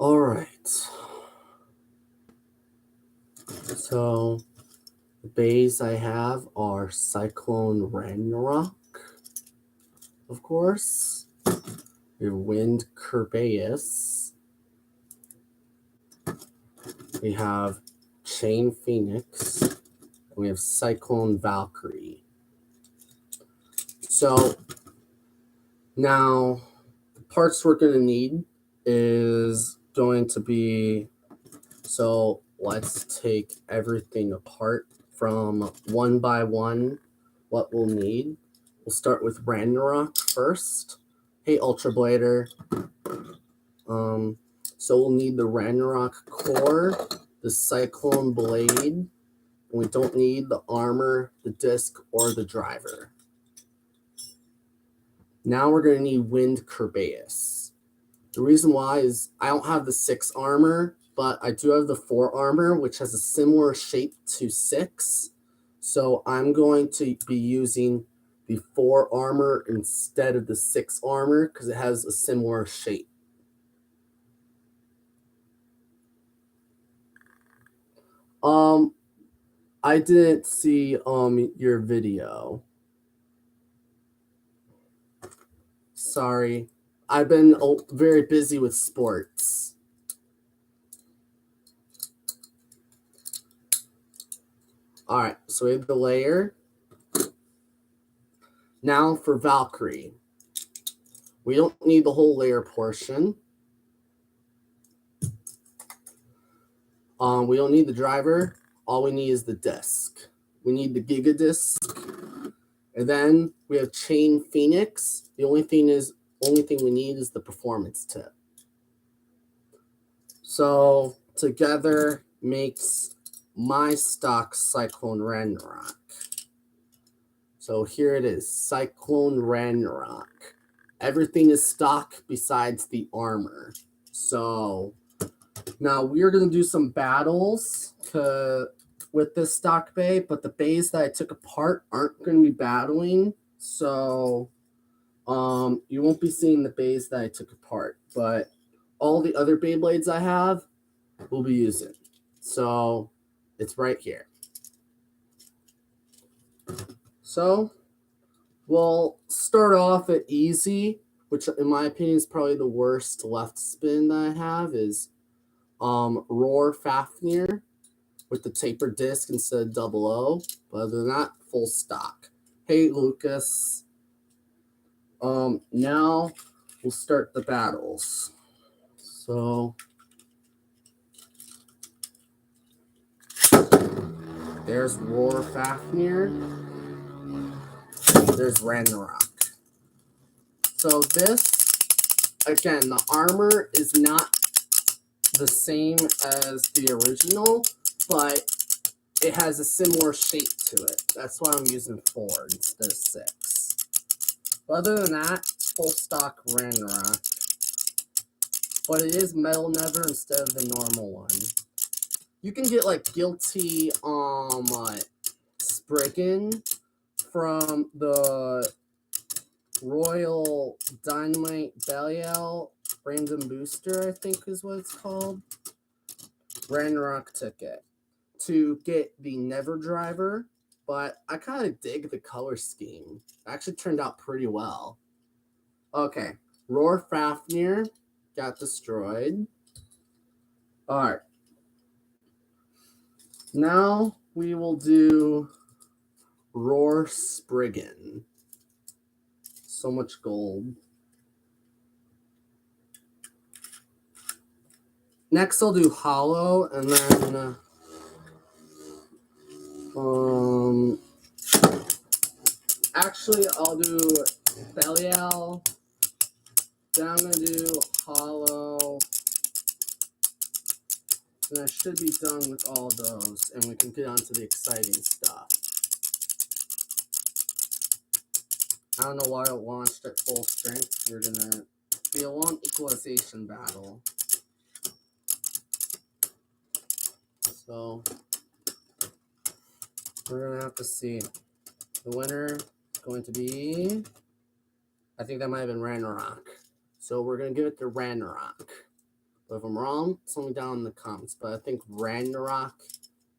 All right. So the bays I have are Cyclone Raganok, of course. We have Wind Kerbeus. We have Chain Phoenix. And we have Cyclone Valkyrie. So now the parts we're going to need is going to be, so let's take everything apart from one by one what we'll need. We'll start with Ragnarok first. Hey, Ultra Blader. So we'll need the Ragnarok core, the Cyclone blade, and we don't need the armor, the disc, or the driver. Now we're going to need Wind Kerbeus. The reason why is I don't have the 6 armor, but I do have the 4 armor, which has a similar shape to 6. So I'm going to be using the 4 armor instead of the 6 armor because it has a similar shape. I didn't see your video. Sorry. I've been very busy with sports. All right, so we have the layer. Now for Valkyrie. We don't need the whole layer portion. We don't need the driver. All we need is the disc. We need the Giga disc. And then we have Chain Phoenix. The only thing we need is the performance tip. So together makes my stock Cyclone Raganok. So here it is, Cyclone Raganok. Everything is stock besides the armor. So now we're going to do some battles with this stock bay, but the bays that I took apart aren't going to be battling. So you won't be seeing the bays that I took apart, but all the other Beyblades I have we'll be using. So it's right here. So we'll start off at easy, which in my opinion is probably the worst left spin that I have, is Roar Fafnir with the tapered disc instead of 00. But other than that, full stock. Hey, Lucas. Now we'll start the battles. So there's Roar Fafnir. There's Ragnarok. So this, again, the armor is not the same as the original, but it has a similar shape to it. That's why I'm using 4 instead of 6. But other than that, full stock Ragnarok. But it is Metal Never instead of the normal one. You can get like Guilty Spriggan from the Royal Dynamite Belial Random Booster, I think is what it's called. Ragnarok ticket to get the Never Driver, but I kind of dig the color scheme. It actually turned out pretty well. Okay, Roar Fafnir got destroyed. Alright. Now we will do Roar Spriggan. So much gold. Next I'll do Hollow, and then actually I'll do Belial. Then I'm gonna do Hollow. And I should be done with all those, and we can get on to the exciting stuff. I don't know why it launched at full strength. We're gonna be a long equalization battle. So we're gonna have to see. The winner is going to be, I think that might have been Ragnarok. So we're gonna give it to Ragnarok. But if I'm wrong, tell me down in the comments. But I think Ragnarok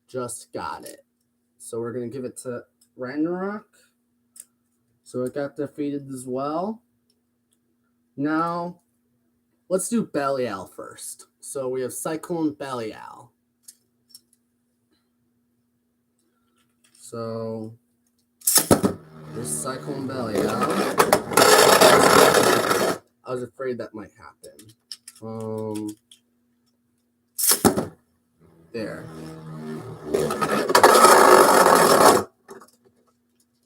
just got it. So we're going to give it to Ragnarok. So it got defeated as well. Now, let's do Belial first. So we have Cyclone Belial. So there's Cyclone Belial. I was afraid that might happen. There.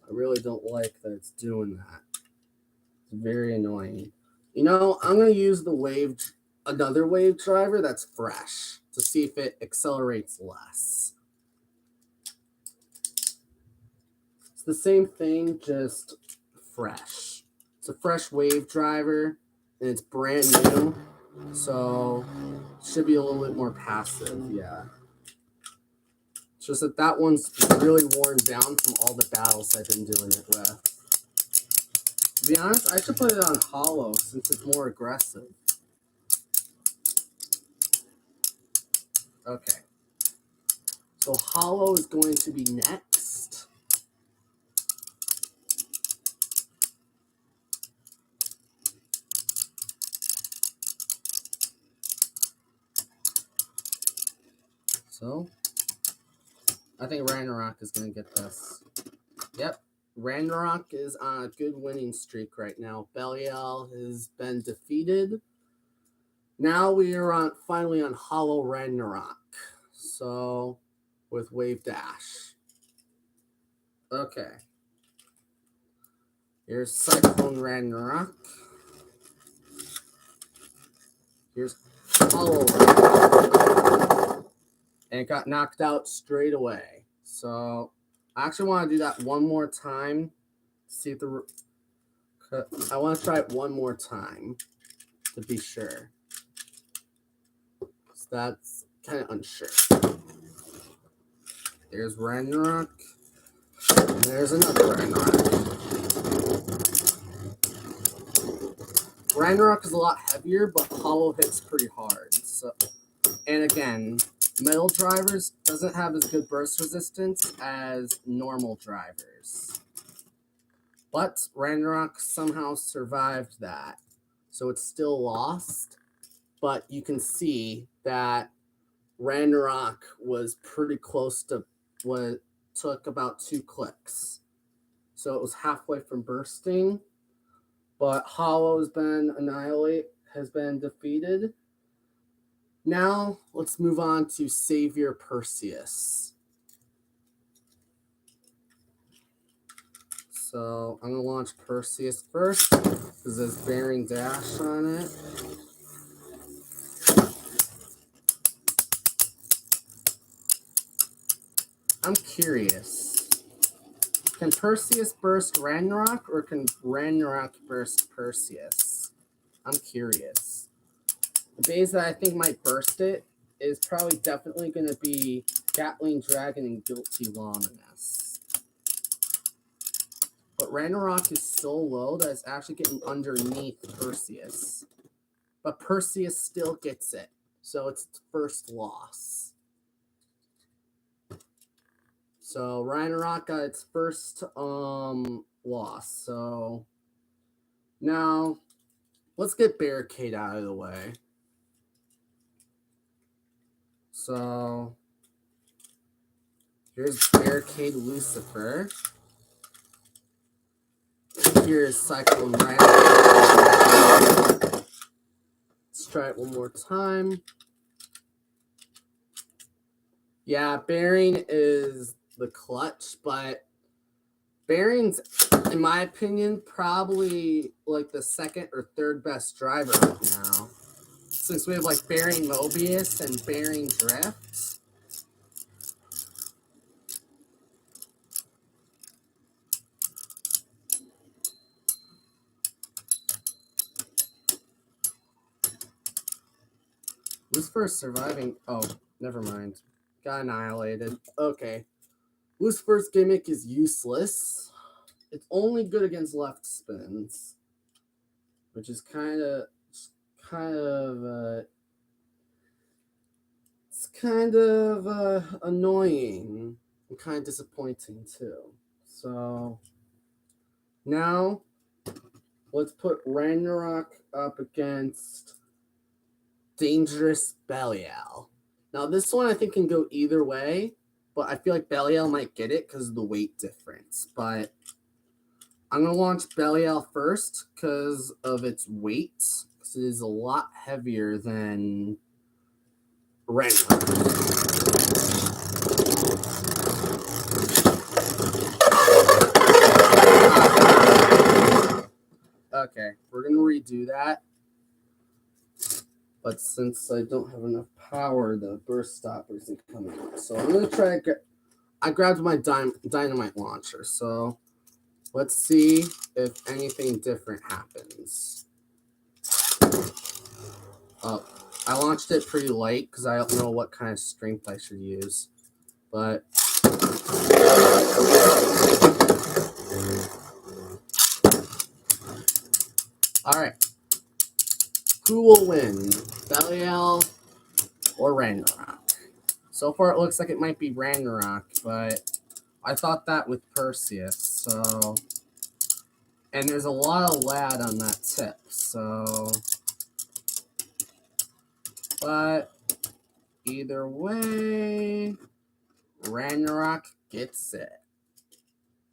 I really don't like that it's doing that. It's very annoying. You know, I'm going to use another wave driver that's fresh to see if it accelerates less. It's the same thing, just fresh. It's a fresh wave driver, and it's brand new, so it should be a little bit more passive, yeah. It's just that one's really worn down from all the battles I've been doing it with. To be honest, I should put it on hollow since it's more aggressive. Okay. So hollow is going to be next. So I think Ragnarok is going to get this. Yep. Ragnarok is on a good winning streak right now. Belial has been defeated. Now we are finally on Hollow Ragnarok. So with Wave Dash. Okay. Here's Cyclone Ragnarok. Here's Hollow Ragnarok. And it got knocked out straight away. So I actually want to do that one more time. See if I want to try it one more time to be sure. So that's kind of unsure. There's Ragnarok. And there's another Ragnarok. Ragnarok is a lot heavier, but Hollow hits pretty hard. So, and again, metal drivers doesn't have as good burst resistance as normal drivers. But Ragnarok somehow survived that. So it's still lost. But you can see that Ragnarok was pretty close to what took about 2 clicks. So it was halfway from bursting. But Hollow has been defeated. Now let's move on to Savior Perseus. So I'm going to launch Perseus first because there's bearing dash on it. I'm curious. Can Perseus burst Ragnarok or can Ragnarok burst Perseus? I'm curious. The base that I think might burst it is probably definitely going to be Gatling Dragon and Guilty Loneliness. But Ragnarok is so low that it's actually getting underneath Perseus. But Perseus still gets it. So it's its first loss. So Ragnarok got its first loss. So now let's get Barricade out of the way. So here's Barricade Lucifer. Here's Cyclone Raganok. Let's try it one more time. Yeah, bearing is the clutch, but bearing's, in my opinion, probably like the second or third best driver right now. Since we have like bearing Mobius and bearing Drift. Lucifer's surviving. Oh, never mind. Got annihilated. Okay. Lucifer's gimmick is useless. It's only good against left spins, which is kind of kind of annoying and kind of disappointing too. So now let's put Ragnarok up against Dangerous Belial. Now this one I think can go either way, but I feel like Belial might get it because of the weight difference. But I'm gonna launch Belial first because of its weight, because it is a lot heavier than Ragnarok. Okay, we're gonna redo that. But since I don't have enough power, the burst stopper isn't coming out. So I'm gonna try to get. I grabbed my dynamite launcher, so let's see if anything different happens. Oh, I launched it pretty light because I don't know what kind of strength I should use. But alright. Who will win? Belial or Ragnarok? So far it looks like it might be Ragnarok, but I thought that with Perseus, so... And there's a lot of lad on that tip, so... But either way, Ragnarok gets it.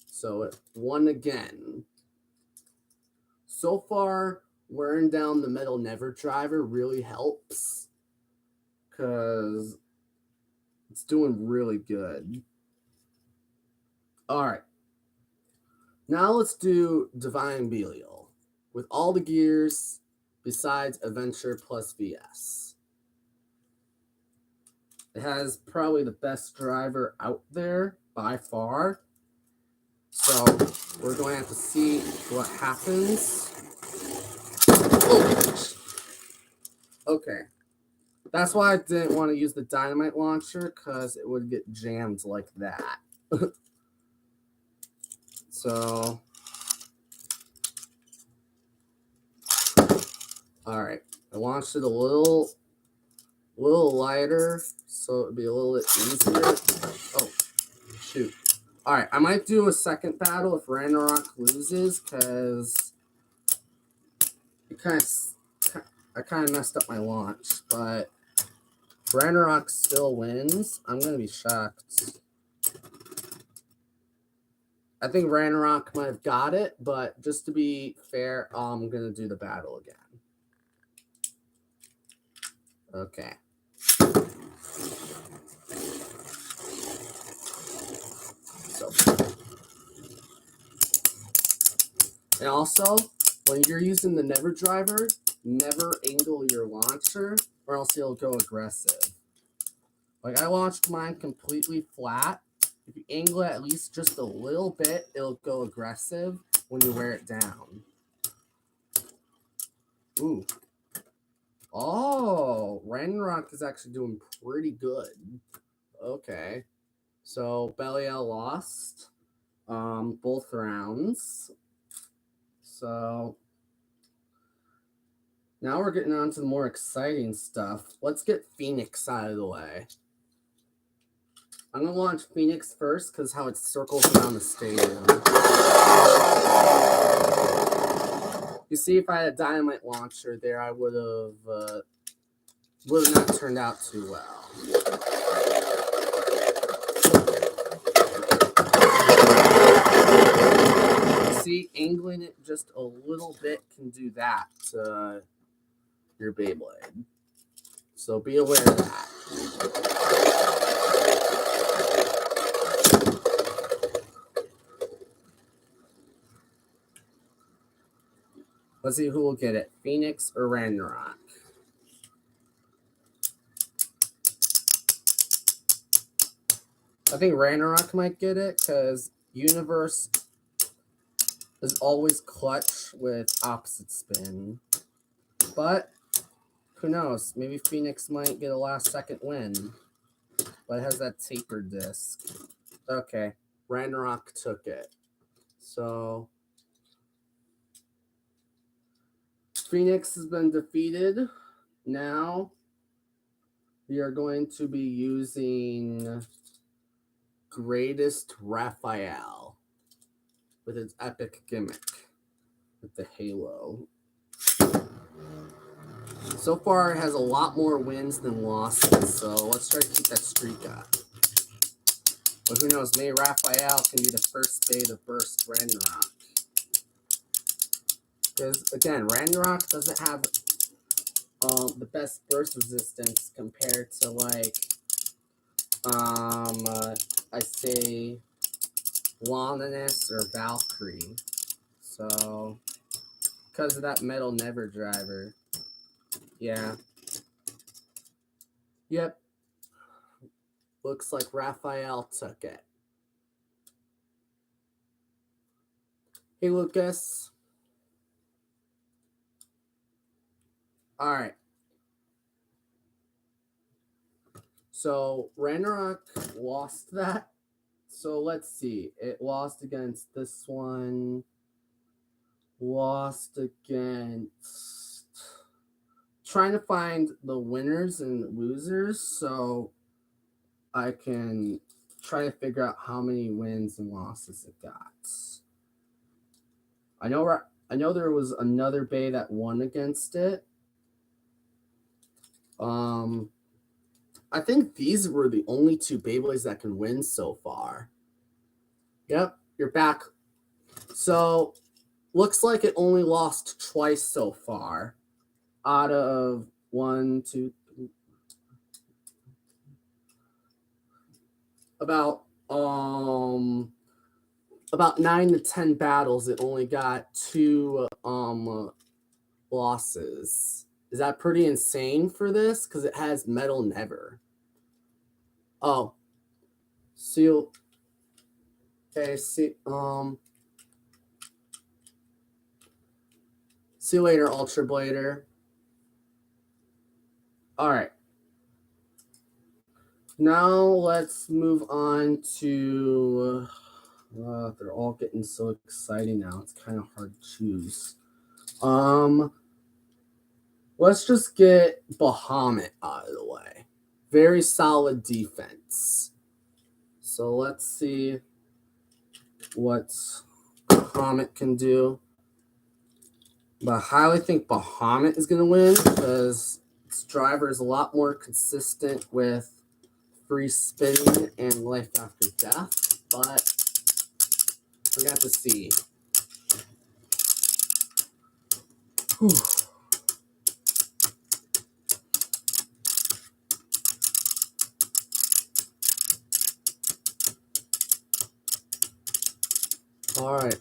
So it won again. So far, wearing down the Metal Never driver really helps, because it's doing really good. Alright. Now let's do Divine Belial with all the gears besides Adventure plus VS. It has probably the best driver out there by far. So we're going to have to see what happens. Oh. Okay. That's why I didn't want to use the dynamite launcher, because it would get jammed like that. So, alright. I launched it a little lighter, so it'd be a little bit easier. Oh, shoot. Alright, I might do a second battle if Ragnarok loses, because I kind of messed up my launch, but if Ragnarok still wins, I'm going to be shocked. I think Ragnarok might have got it, but just to be fair, I'm going to do the battle again. Okay. So, and also, when you're using the Never driver, never angle your launcher, or else it'll go aggressive. Like, I launched mine completely flat. If you angle it at least just a little bit, it'll go aggressive when you wear it down. Ooh. Oh, Ragnarok is actually doing pretty good. Okay. So, Belial lost both rounds. So, now we're getting on to the more exciting stuff. Let's get Phoenix out of the way. I'm going to launch Phoenix first because how it circles around the stadium. You see, if I had a dynamite launcher there, I would have not turned out too well. You see, angling it just a little bit can do that to your Beyblade. So be aware of that. Let's see who will get it, Phoenix or Ragnarok. I think Ragnarok might get it because Universe is always clutch with opposite spin. But who knows? Maybe Phoenix might get a last second win. But it has that tapered disc. Okay, Ragnarok took it. So Phoenix has been defeated. Now we are going to be using Greatest Raphael with its epic gimmick with the halo. So far, it has a lot more wins than losses, so let's try to keep that streak up. But who knows, maybe Raphael can be the first Bay to burst Ragnarok. Because, again, Ragnarok doesn't have the best burst resistance compared to, like, I say, Longinus or Valkyrie. So, because of that Metal Never driver. Yeah. Yep. Looks like Raphael took it. Hey, Lucas. All right. So, Ragnarok lost that. So, let's see. It lost against this one. Lost against... Trying to find the winners and losers so I can try to figure out how many wins and losses it got. I know there was another Bay that won against it. I think these were the only two Beyblades that can win so far. Yep, you're back. So, looks like it only lost twice so far out of 1, 2, 3, about 9 to 10 battles. It only got 2 losses. Is that pretty insane for this? Because it has Metal Never. Oh, so okay. See you later, Ultra Blader. All right. Now let's move on to. They're all getting so exciting now. It's kind of hard to choose. Let's just get Bahamut out of the way. Very solid defense. So let's see what Bahamut can do. But I highly think Bahamut is going to win because its driver is a lot more consistent with free spinning and life after death. But we got to see. Whew. All right.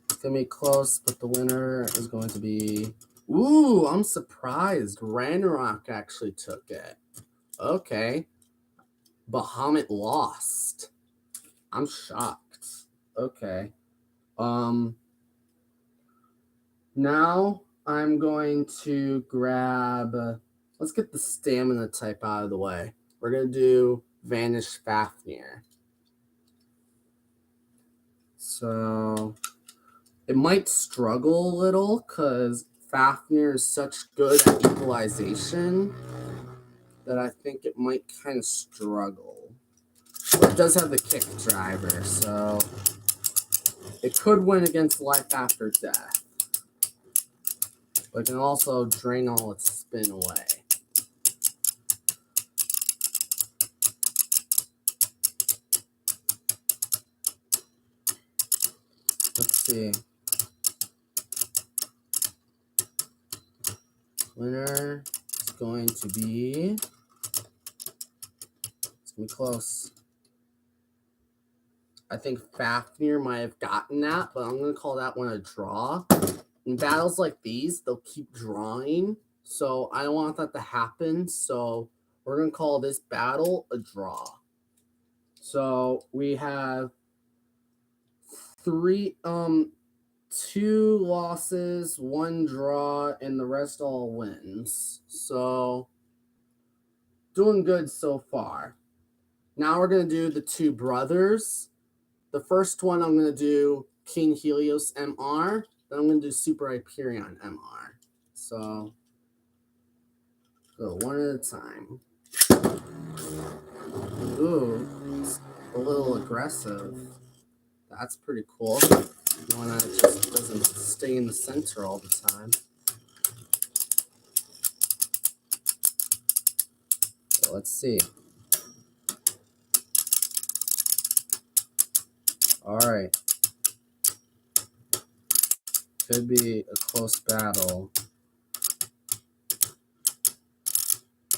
It's going to be close, but the winner is going to be... Ooh, I'm surprised. Ragnarok actually took it. Okay. Bahamut lost. I'm shocked. Okay. Now I'm going to grab... let's get the stamina type out of the way. We're going to do Vanish Fafnir. So it might struggle a little because Fafnir is such good at equalization that I think it might kind of struggle. But it does have the kick driver, so it could win against life after death. But it can also drain all its spin away. Let's see. Winner is going to be... It's going to be close. I think Fafnir might have gotten that, but I'm going to call that one a draw. In battles like these, they'll keep drawing, so I don't want that to happen. So we're going to call this battle a draw. So we have 2 losses, 1 draw, and the rest all wins. So doing good so far. Now we're going to do the 2 brothers. The first one I'm going to do King Helios MR. Then I'm going to do Super Hyperion MR. So go one at a time. Ooh, it's a little aggressive. That's pretty cool. One that just doesn't stay in the center all the time. So let's see. All right. Could be a close battle,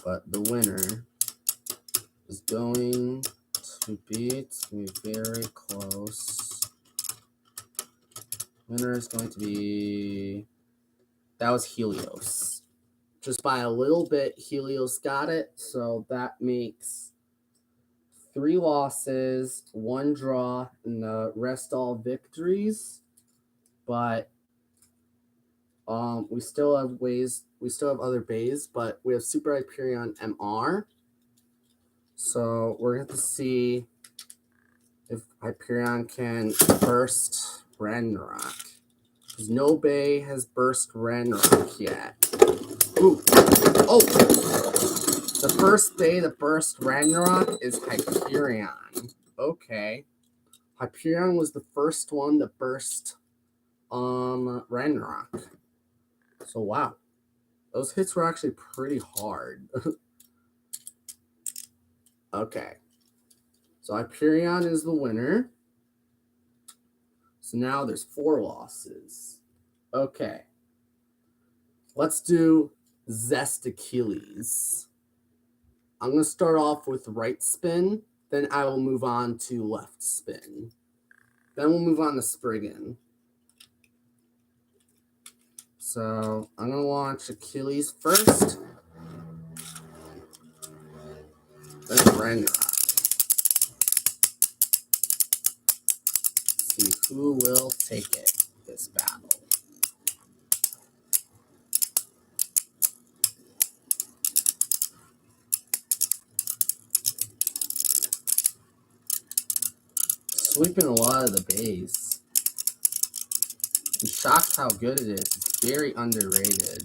but the winner is going to be very close. Winner is going to be, that was Helios. Just by a little bit, Helios got it. So that makes 3 losses, 1 draw, and the rest all victories. But we still have other bays, but we have Super Hyperion MR. So we're going to see if Hyperion can burst Ragnarok. Because no bay has burst Ragnarok yet. Ooh. Oh! The first bay to burst Ragnarok is Hyperion. Okay. Hyperion was the first one to burst Ragnarok. So wow. Those hits were actually pretty hard. Okay. So Hyperion is the winner. So now there's 4 losses. Okay. Let's do Zest Achilles. I'm going to start off with right spin. Then I will move on to left spin. Then we'll move on to Spriggan. So I'm going to launch Achilles first. Then Ragnarok. See who will take it this battle. Sweeping a lot of the bays. I'm shocked how good it is. It's very underrated,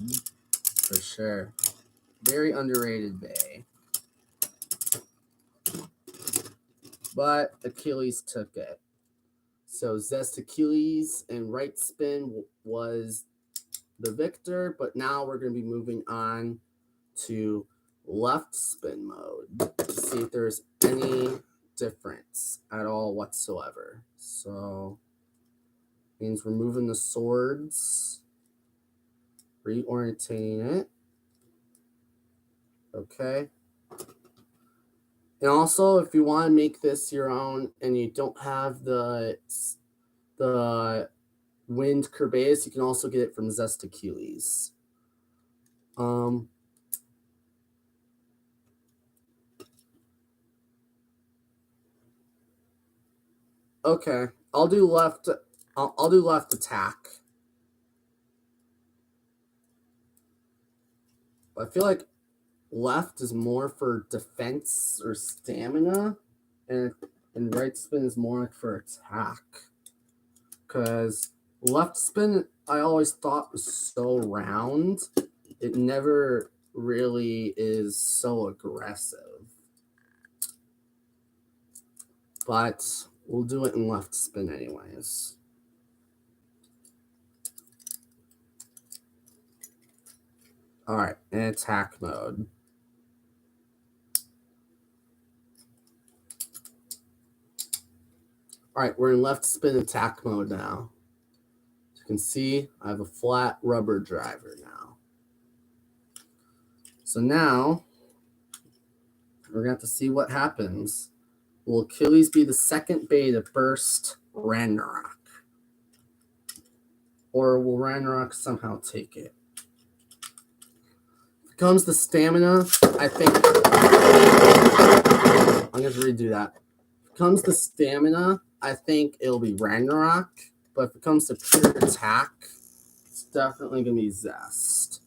for sure. Very underrated bay. But Achilles took it. So Zest Achilles and right spin was the victor, but now we're going to be moving on to left spin mode to see if there's any difference at all whatsoever. So means removing the swords, reorientating it. Okay. And also, if you want to make this your own and you don't have the wind Kerbeus, you can also get it from Zest Achilles. Okay, I'll do left. I'll do left attack. I feel like left is more for defense or stamina, and right spin is more for attack. Because left spin, I always thought was so round. It never really is so aggressive. But we'll do it in left spin anyways. All right, in attack mode. All right, we're in left spin attack mode now. As you can see, I have a flat rubber driver now. So now, we're going to have to see what happens. Will Achilles be the second bay to burst Ragnarok? Or will Ragnarok somehow take it? If it comes to stamina, I think... I'm going to redo that. If it comes to stamina, I think it'll be Ragnarok. But if it comes to pure attack, it's definitely going to be Zest.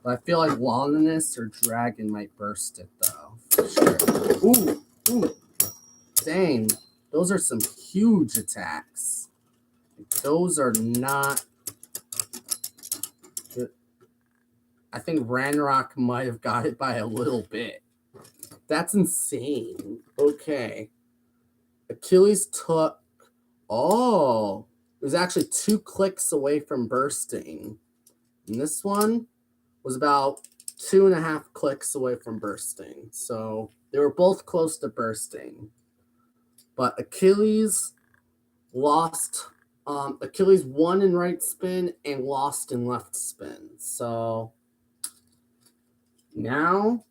But I feel like Wilderness or Dragon might burst it, though. For sure. Ooh. Dang. Those are some huge attacks. Those are not I think Ranrock might have got it by a little bit. That's insane. Okay. Achilles took... Oh, it was actually 2 clicks away from bursting. And this one was about 2.5 clicks away from bursting. So they were both close to bursting. But Achilles lost... Achilles won in right spin and lost in left spin. So now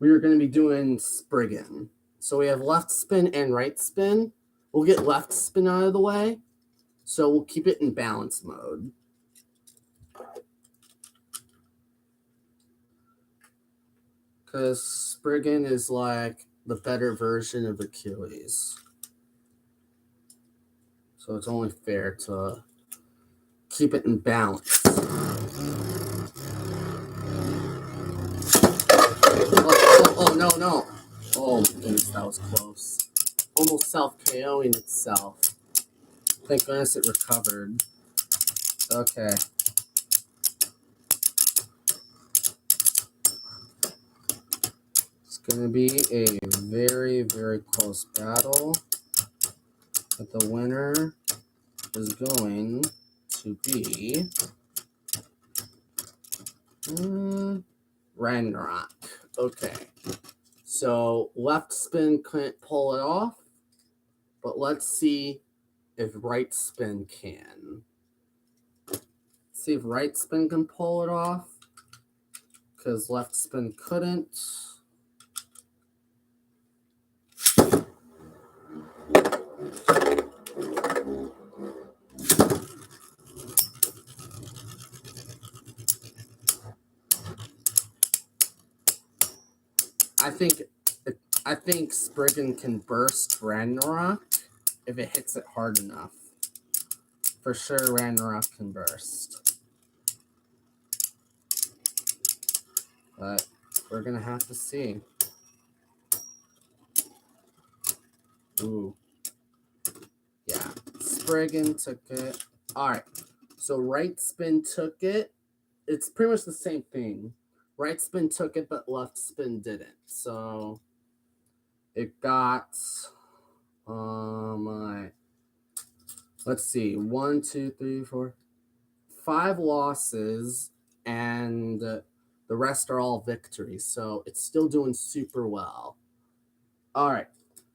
we are going to be doing Spriggan. So we have left spin and right spin. We'll get left spin out of the way. So we'll keep it in balance mode. Because Spriggan is like the better version of Achilles. So it's only fair to keep it in balance. Oh, no. Oh, my goodness, that was close. Almost self-KOing itself. Thank goodness it recovered. Okay. It's going to be a very, very close battle. But the winner is going to be Ragnarok. Okay. So left spin couldn't pull it off. But let's see if right spin can. See if right spin can pull it off. Because left spin couldn't. I think Spriggan can burst Ragnarok if it hits it hard enough. For sure, Ragnarok can burst. But we're going to have to see. Ooh. Yeah. Spriggan took it. Alright. So right spin took it. It's pretty much the same thing. Right spin took it, but left spin didn't. So it got... let's see. 1, 2, 3, 4... 5 losses, and the rest are all victories. So it's still doing super well. All right.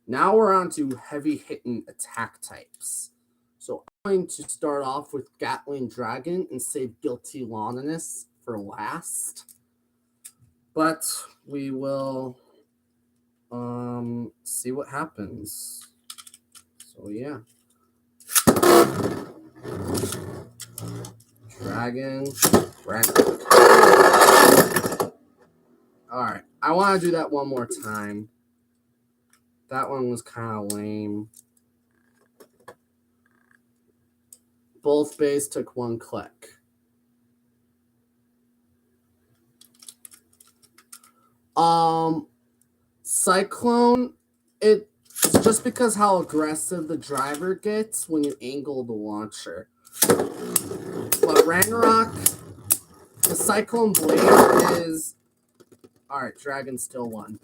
Now we're on to heavy hitting attack types. So I'm going to start off with Gatling Dragon and save Guilty Longinus for last. But we will see what happens. So yeah. Dragon. Alright. I want to do that one more time. That one was kind of lame. Both bays took 1 click. Cyclone, it's just because how aggressive the driver gets when you angle the launcher. But Ragnarok, the Cyclone Blade is... Alright, Dragon still won.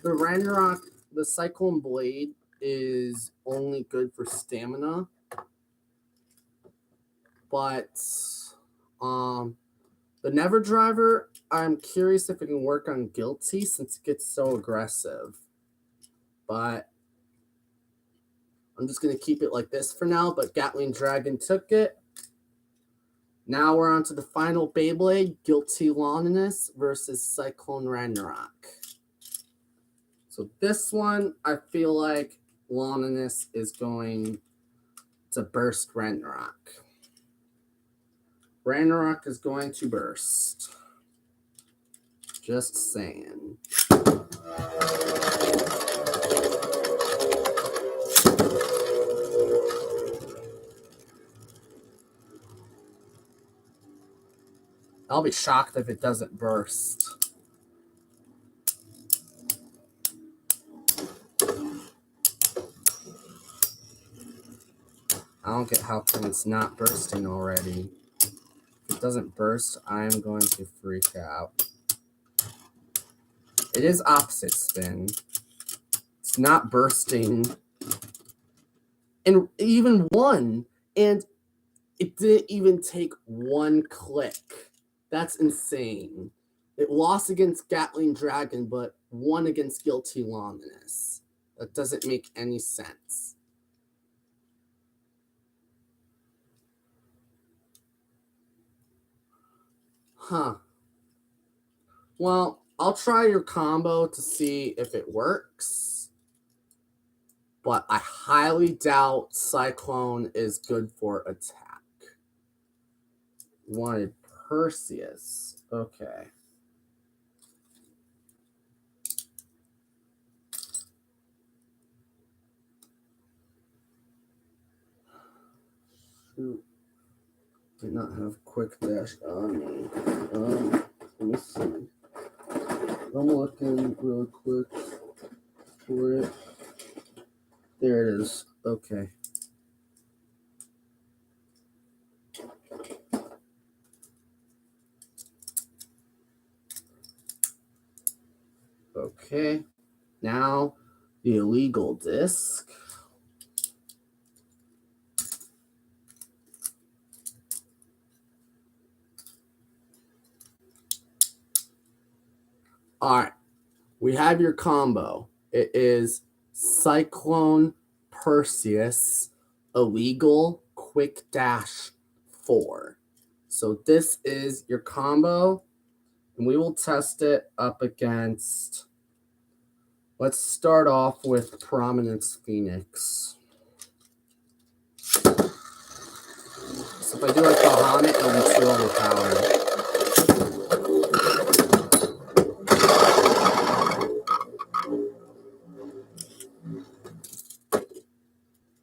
The Ragnarok, the Cyclone Blade is only good for stamina. But the Never Driver, I'm curious if it can work on Guilty since it gets so aggressive. But I'm just going to keep it like this for now. But Gatling Dragon took it. Now we're on to the final Beyblade, Guilty Longinus versus Cyclone Ragnarok. So this one, I feel like Longinus is going to burst Ragnarok. Ragnarok is going to burst. Just saying. I'll be shocked if it doesn't burst. I don't get how come it's not bursting already. If it doesn't burst, I'm going to freak out. It is opposite spin. It's not bursting. And even one. And it didn't even take one click. That's insane. It lost against Gatling Dragon, but won against Guilty Loneliness. That doesn't make any sense. Huh. Well, I'll try your combo to see if it works. But I highly doubt Cyclone is good for attack. Wanted Perseus. Okay. Shoot. Did not have quick dash on me. Let me see. I'm looking real quick for it. There it is. Okay. Okay. Now the illegal disc. All right. We have your combo. It is Cyclone Perseus illegal quick dash 4. So this is your combo, and we will test it up against. Let's start off with Prominence Phoenix. So if I do like Bahamut, it'll be too overpowered.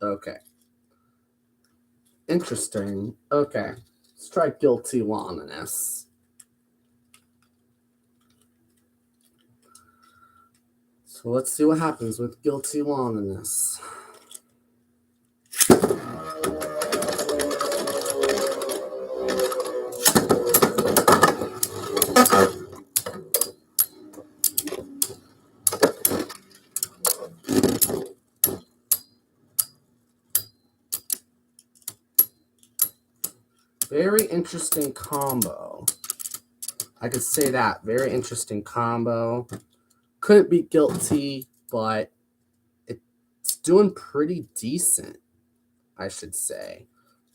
Okay. Interesting. Okay. Let's try Guilty Loneliness. So let's see what happens with Guilty Loneliness. Very interesting combo. I could say that. Very interesting combo. Couldn't be Guilty, but it's doing pretty decent, I should say.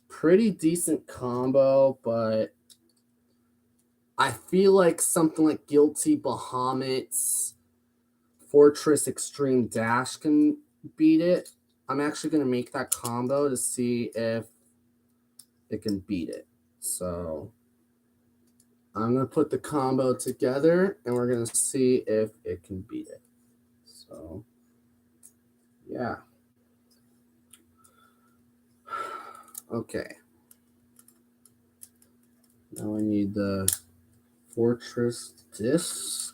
Pretty decent combo, but I feel like something like Guilty Bahamut's Fortress Extreme Dash can beat it. I'm actually going to make that combo to see if it can beat it. So I'm going to put the combo together, and we're going to see if it can beat it. So, yeah. Okay. Now I need the Fortress Disc,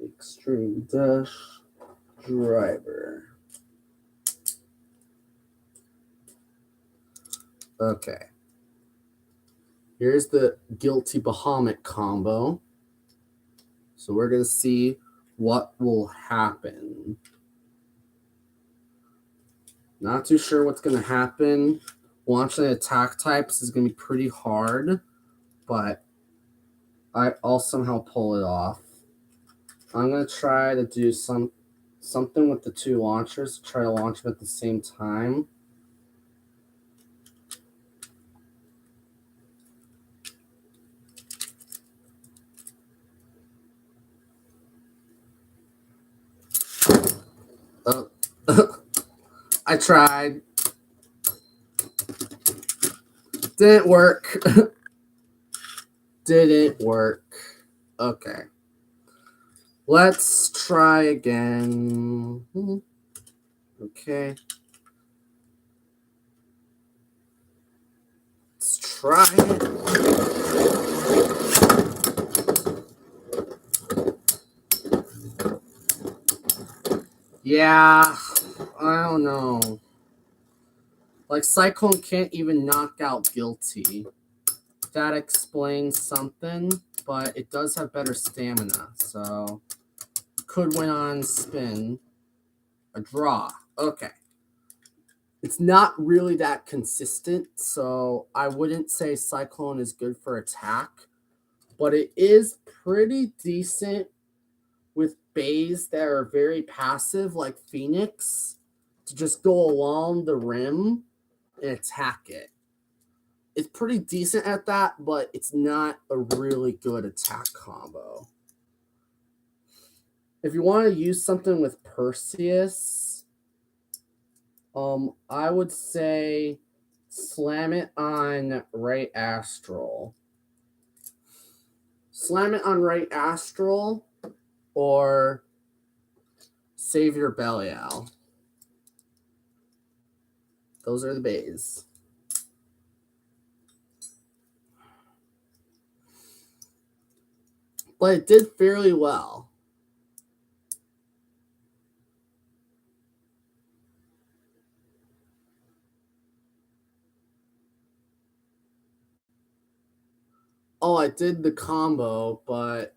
Extreme Dash Driver. Okay. Here's the Guilty Bahamut combo. So we're going to see what will happen. Not too sure what's going to happen. Launching attack types is going to be pretty hard, but I'll somehow pull it off. I'm going to try to do something with the two launchers, try to launch them at the same time. I tried. Didn't work. Didn't work. Okay. Let's try again. Okay. Let's try it. Yeah. I don't know. Like Cyclone can't even knock out Guilty. That explains something, but it does have better stamina, so could win on spin. A draw. Okay. It's not really that consistent, so I wouldn't say Cyclone is good for attack, but it is pretty decent with bays that are very passive, like Phoenix, to just go along the rim and attack it. It's pretty decent at that, but it's not a really good attack combo. If you want to use something with Perseus, I would say slam it on Right Astral. Slam it on Right Astral or Savior Belial. Those are the bays. But it did fairly well. Oh, I did the combo, but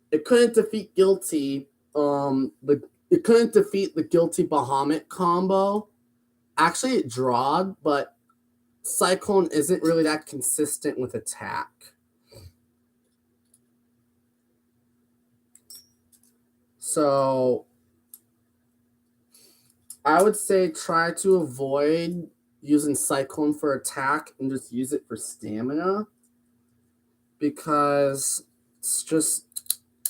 it couldn't defeat Guilty. It couldn't defeat the Guilty Bahamut combo. Actually, it drawed, but Cyclone isn't really that consistent with attack. So I would say try to avoid using Cyclone for attack and just use it for stamina, because it's just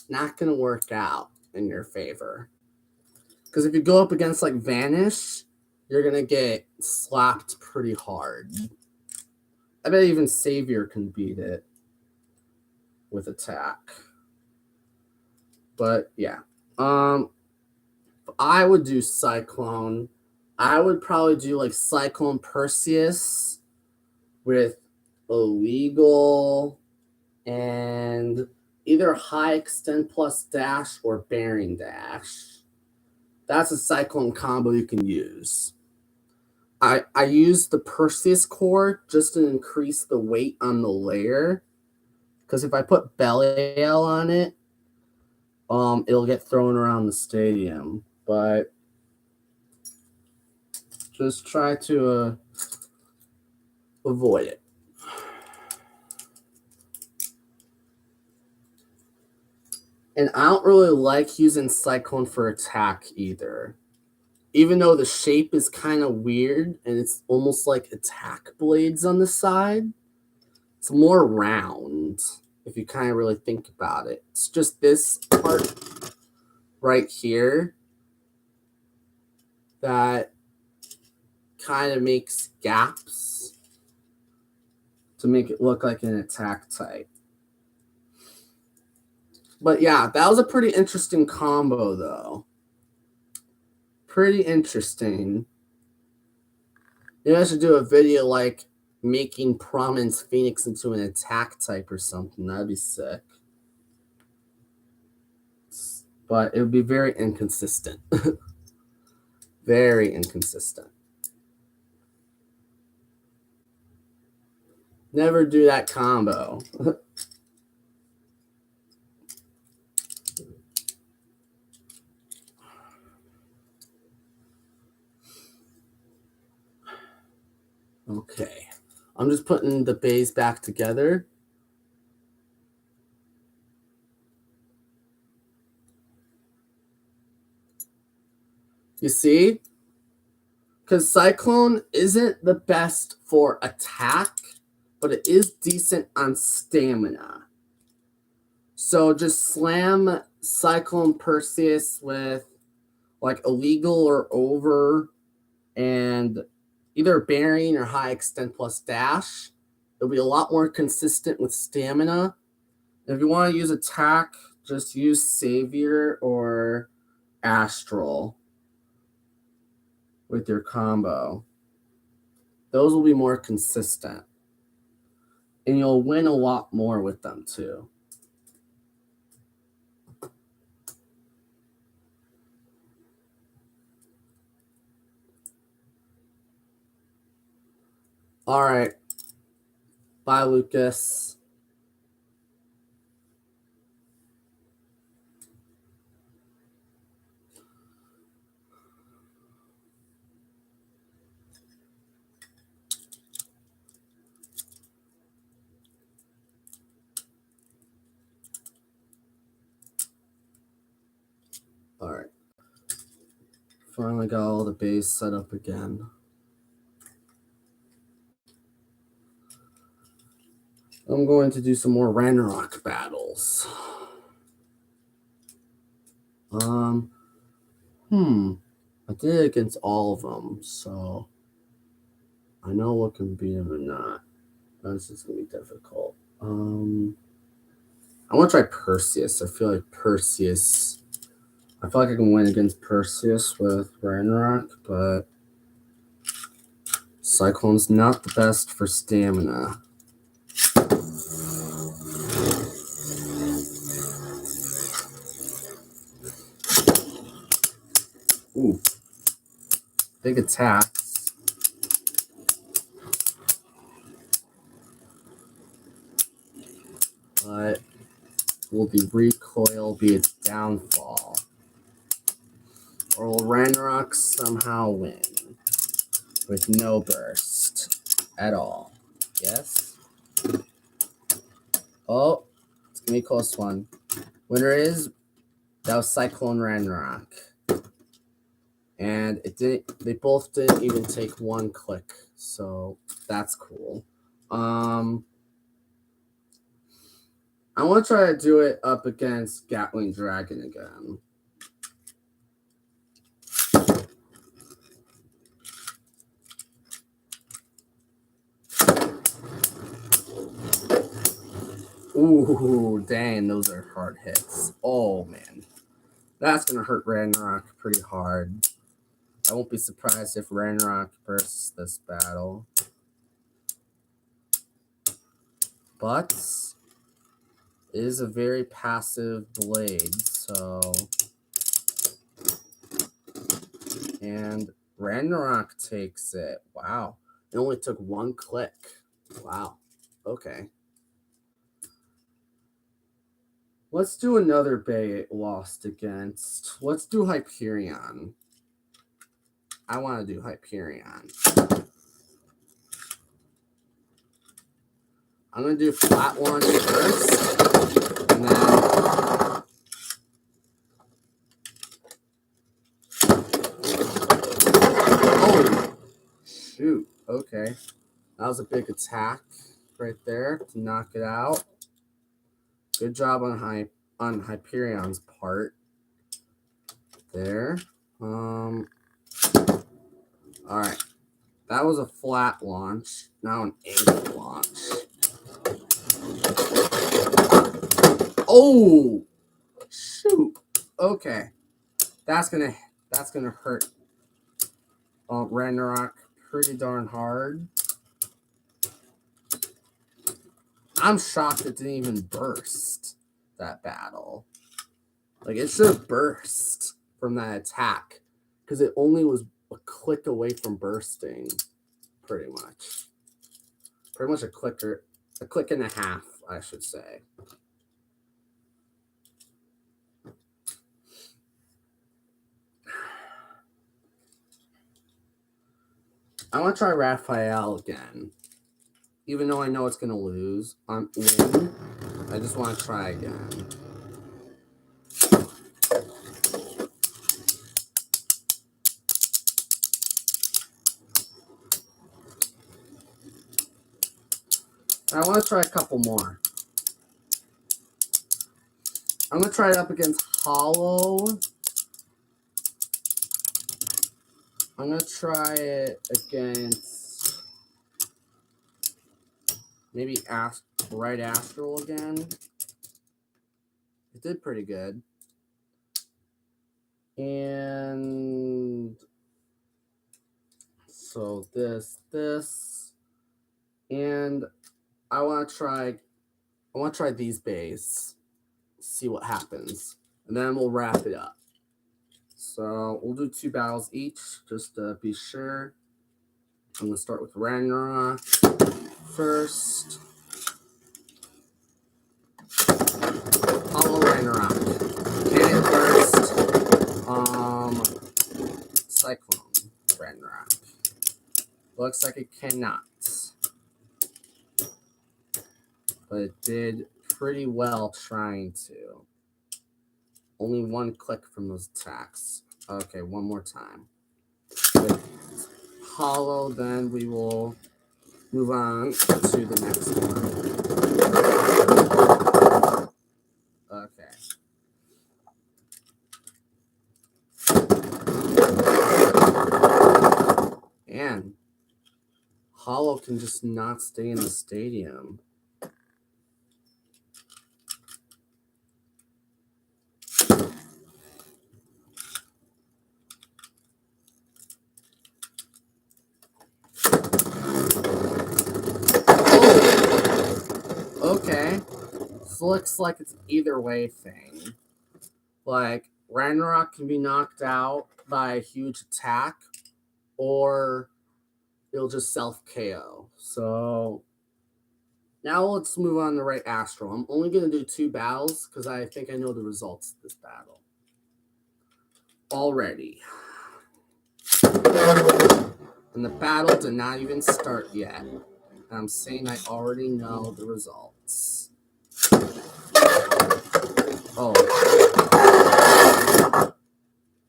not going to work out in your favor. Because if you go up against like Vanish, you're going to get slapped pretty hard. I bet even Savior can beat it with attack. But yeah. I would do Cyclone. I would probably do like Cyclone Perseus with Illegal and either High Extend plus Dash or Bearing Dash. That's a Cyclone combo you can use. I use the Perseus core just to increase the weight on the layer, because if I put Belial on it, it'll get thrown around the stadium. But just try to avoid it. And I don't really like using Cyclone for attack either. Even though the shape is kind of weird and it's almost like attack blades on the side, it's more round if you kind of really think about it. It's just this part right here that kind of makes gaps to make it look like an attack type. But yeah, that was a pretty interesting combo though. Pretty interesting. You guys should do a video like making Prominence Phoenix into an attack type or something. That'd be sick. But it would be very inconsistent. Very inconsistent. Never do that combo. Okay. I'm just putting the bays back together. You see? Because Cyclone isn't the best for attack, but it is decent on stamina. So just slam Cyclone Perseus with like Illegal or Over and either Bearing or High Extend plus Dash. It'll be a lot more consistent with stamina. If you want to use attack, just use Savior or Astral with your combo. Those will be more consistent. And you'll win a lot more with them too. All right. Bye, Lucas. All right. Finally got all the base set up again. I'm going to do some more Ragnarok battles. I did it against all of them, so I know what can beat them or not. This is gonna be difficult. I want to try Perseus. I feel like I can win against Perseus with Ragnarok, but Cyclone's not the best for stamina. Ooh. Big attacks. But will the recoil be its downfall? Or will Ragnarok somehow win with no burst at all? Yes? Oh, it's going to be a close one. Winner that was Cyclone Ragnarok. And they both didn't even take one click. So that's cool. I want to try to do it up against Gatling Dragon again. Ooh, dang, those are hard hits. Oh, man. That's going to hurt Ragnarok pretty hard. I won't be surprised if Ragnarok bursts this battle. But it is a very passive blade, so... And Ragnarok takes it. Wow. It only took one click. Wow. Okay. Let's do another Bay it lost against. Let's do Hyperion. I want to do Hyperion. I'm going to do flat launch first. And then... Oh! Shoot. Okay. That was a big attack right there to knock it out. Good job on Hyperion's part. There. All right. That was a flat launch. Now an angle launch. Oh, shoot. Okay. That's gonna hurt Ragnarok pretty darn hard. I'm shocked it didn't even burst that battle. Like, it should have burst from that attack because it only was a click away from bursting, pretty much. Pretty much a click and a half, I should say. I want to try Raphael again. Even though I know it's going to win, I just want to try again. I want to try a couple more. I'm going to try it up against Hollow. I'm going to try it against maybe Right Astral again. It did pretty good. And so this, and I want to try these bays, see what happens, and then we'll wrap it up. So we'll do 2 battles each, just to be sure. I'm going to start with Ragnarok first. Hollow Ragnarok. Can it burst? Cyclone Raganok. Looks like it cannot. But it did pretty well trying to. Only one click from those attacks. Okay, one more time. With Hollow, then we will move on to the next one. Okay. And Hollow can just not stay in the stadium. Okay. So looks like it's either way thing. Like, Ragnarok can be knocked out by a huge attack, or it'll just self-KO. So, now let's move on to Right Astral. I'm only going to do 2 battles, because I think I know the results of this battle already. And the battle did not even start yet. I'm saying I already know the results. Oh.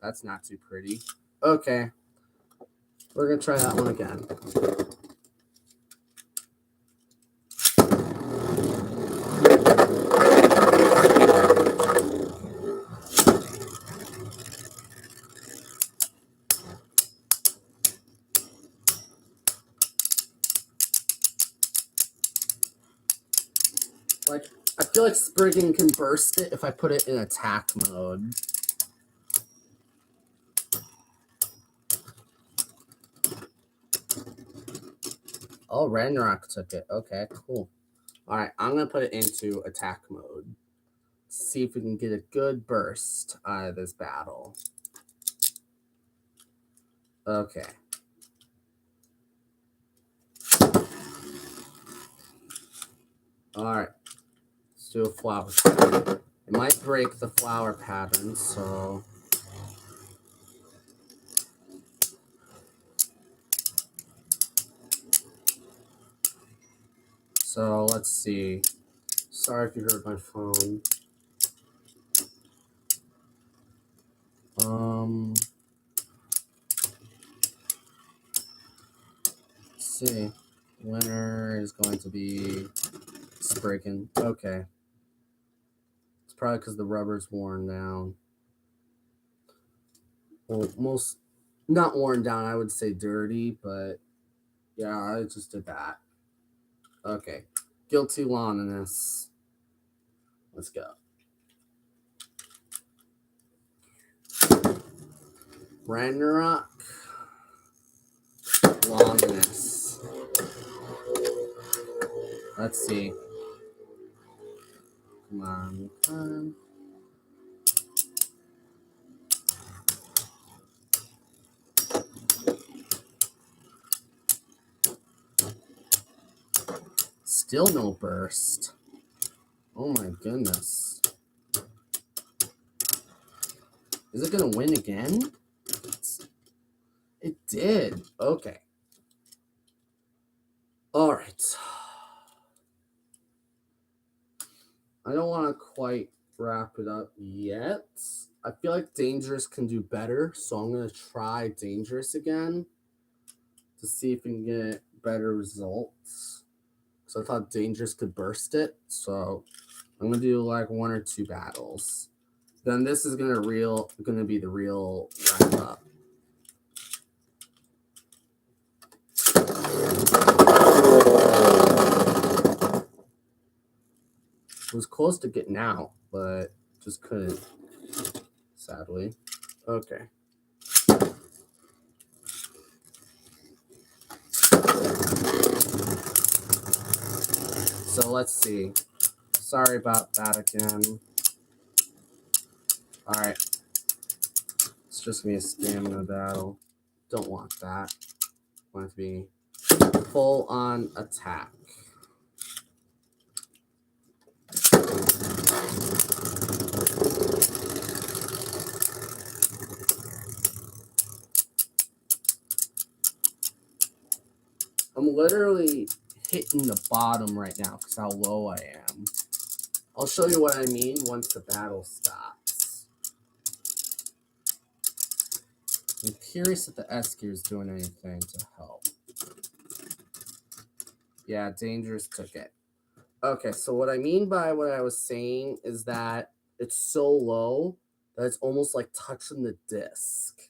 That's not too pretty. Okay. We're going to try that one again. Like, I feel like Spriggan can burst it if I put it in attack mode. Oh, Ragnarok took it. Okay, cool. Alright, I'm going to put it into attack mode. See if we can get a good burst out of this battle. Okay. Alright. Let's do a flower pattern. It might break the flower pattern, so... So, let's see. Sorry if you heard my phone. Let's see. Winner is going to be Spriggan. Okay. It's probably because the rubber's worn down. Well, not worn down, I would say dirty, but yeah, I just did that. Okay. Guilty Loneliness. Let's go. Ragnarok. Loneliness. Let's see. Come on. Still no burst. Oh my goodness. Is it going to win again? It did. Okay. All right. I don't want to quite wrap it up yet. I feel like Dangerous can do better, so I'm going to try Dangerous again to see if we can get better results. So I thought Dangerous could burst it, so I'm going to do like 1 or 2 battles. Then this is going to be the real wrap up. It was close to getting out, but just couldn't, sadly. Okay. So let's see. Sorry about that again. Alright. It's just going to be a stamina battle. Don't want that. Want it to be full on attack. I'm literally hitting the bottom right now because how low I am. I'll show you what I mean once the battle stops. I'm curious if the S gear is doing anything to help. Yeah, Dangerous took it. Okay, so what I mean by what I was saying is that it's so low that it's almost like touching the disc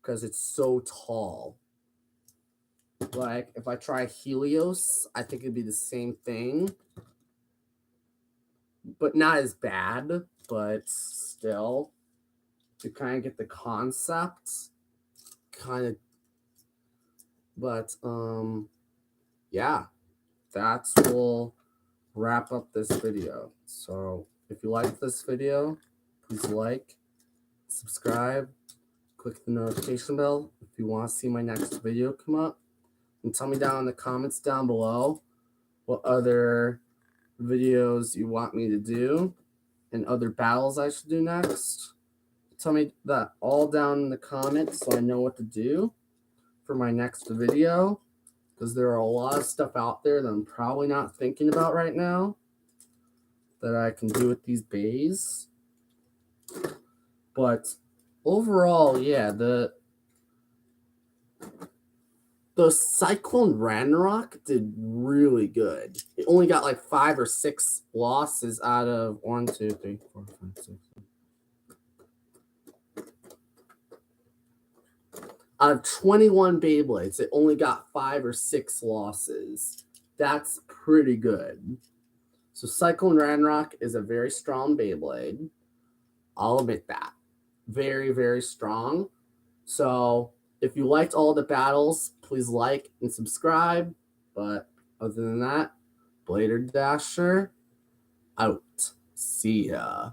because it's so tall. Like, if I try Helios, I think it'd be the same thing. But not as bad, but still. To kind of get the concept. Kind of. But, yeah. That will wrap up this video. So, if you like this video, please like, subscribe, click the notification bell if you want to see my next video come up. And tell me down in the comments down below what other videos you want me to do and other battles I should do next. Tell me that all down in the comments so I know what to do for my next video, because there are a lot of stuff out there that I'm probably not thinking about right now that I can do with these bays. But overall, yeah, the Cyclone Raganok did really good. It only got like 5 or 6 losses out of 1, 2, 3, 4, 5, 6. Out of 21 Beyblades, it only got 5 or 6 losses. That's pretty good. So Cyclone Raganok is a very strong Beyblade. I'll admit that. Very, very strong. So if you liked all the battles, please like and subscribe. But other than that, Blader Dasher out. See ya.